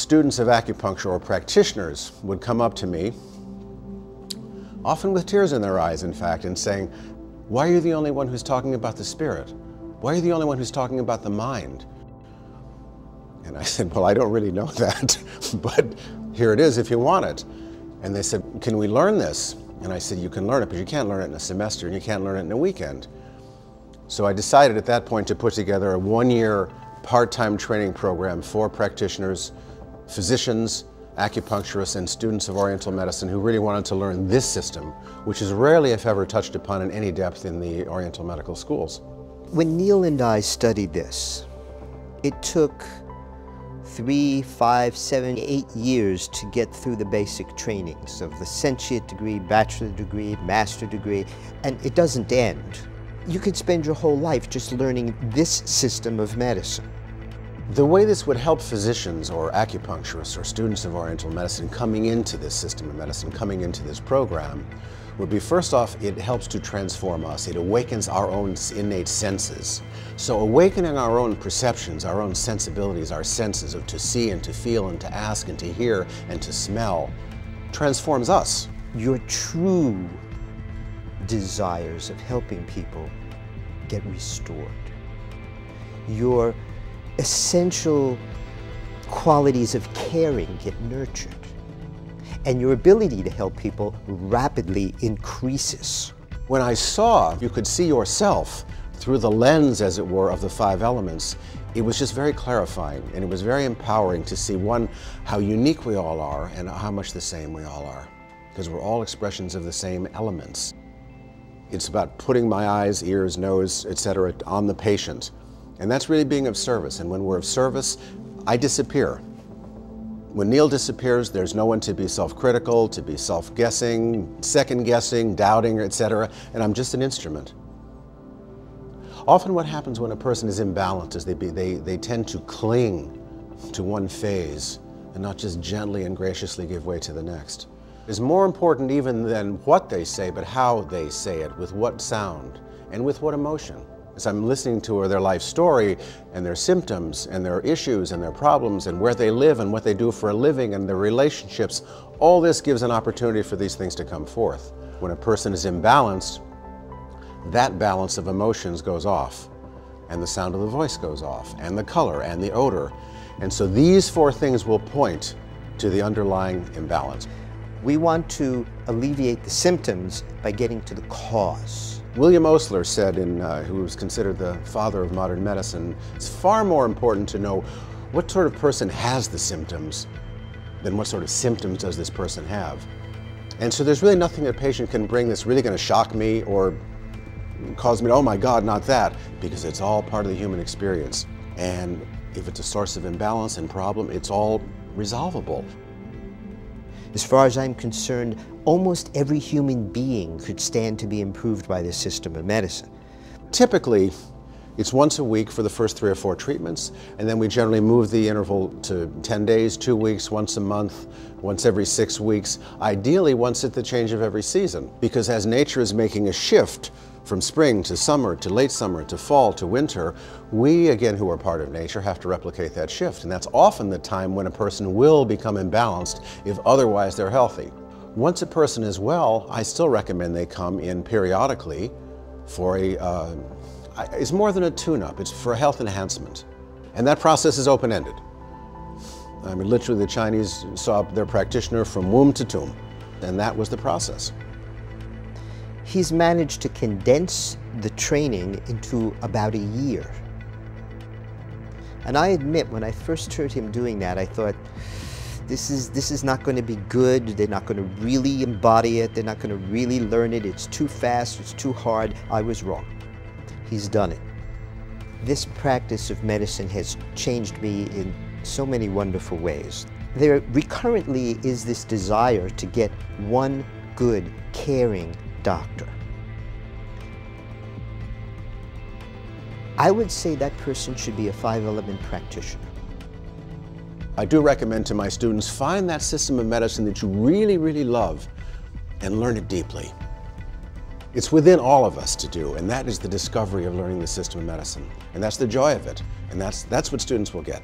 students of acupuncture or practitioners would come up to me, often with tears in their eyes, in fact, and saying, "Why are you the only one who's talking about the spirit? Why are you the only one who's talking about the mind?" And I said, "Well, I don't really know that, but here it is if you want it." And they said, "Can we learn this?" And I said, "You can learn it, but you can't learn it in a semester, and you can't learn it in a weekend." So I decided at that point to put together a one-year part-time training program for practitioners, physicians, acupuncturists, and students of Oriental medicine who really wanted to learn this system, which is rarely, if ever, touched upon in any depth in the Oriental medical schools. When Neil and I studied this, it took 3, 5, 7, 8 years to get through the basic trainings of licentiate degree, bachelor degree, master degree, and it doesn't end. You could spend your whole life just learning this system of medicine. The way this would help physicians or acupuncturists or students of Oriental medicine coming into this system of medicine, coming into this program, would be, first off, it helps to transform us. It awakens our own innate senses. So awakening our own perceptions, our own sensibilities, our senses of to see and to feel and to ask and to hear and to smell transforms us. Your true desires of helping people get restored. Your essential qualities of caring get nurtured. And your ability to help people rapidly increases. When I saw you could see yourself through the lens, as it were, of the 5 elements, it was just very clarifying, and it was very empowering to see, one, how unique we all are and how much the same we all are, because we're all expressions of the same elements. It's about putting my eyes, ears, nose, etc. on the patient, and that's really being of service. And when we're of service, I disappear. When Neil disappears, there's no one to be self-critical, to be self-guessing, second-guessing, doubting, etc., and I'm just an instrument. Often what happens when a person is imbalanced is they tend to cling to one phase and not just gently and graciously give way to the next. It's more important even than what they say, but how they say it, with what sound and with what emotion. As I'm listening to their life story and their symptoms and their issues and their problems and where they live and what they do for a living and their relationships, all this gives an opportunity for these things to come forth. When a person is imbalanced, that balance of emotions goes off, and the sound of the voice goes off, and the color and the odor. And so these 4 things will point to the underlying imbalance. We want to alleviate the symptoms by getting to the cause. William Osler said, who was considered the father of modern medicine, it's far more important to know what sort of person has the symptoms than what sort of symptoms does this person have. And so there's really nothing a patient can bring that's really going to shock me or cause me to, oh my God, not that, because it's all part of the human experience. And if it's a source of imbalance and problem, it's all resolvable. As far as I'm concerned, almost every human being could stand to be improved by this system of medicine. Typically, it's once a week for the first 3 or 4 treatments, and then we generally move the interval to 10 days, 2 weeks, once a month, once every 6 weeks, ideally once at the change of every season. Because as nature is making a shift from spring to summer to late summer to fall to winter, we, again, who are part of nature, have to replicate that shift. And that's often the time when a person will become imbalanced if otherwise they're healthy. Once a person is well, I still recommend they come in periodically for it's more than a tune-up, it's for a health enhancement. And that process is open-ended. I mean, literally the Chinese saw their practitioner from womb to tomb, and that was the process. He's managed to condense the training into about a year. And I admit, when I first heard him doing that, I thought, this is not going to be good. They're not going to really embody it. They're not going to really learn it. It's too fast. It's too hard. I was wrong. He's done it. This practice of medicine has changed me in so many wonderful ways. There recurrently is this desire to get one good, caring doctor. I would say that person should be a 5-element practitioner. I do recommend to my students, find that system of medicine that you really, really love and learn it deeply. It's within all of us to do, and that is the discovery of learning the system of medicine. And that's the joy of it, and that's what students will get.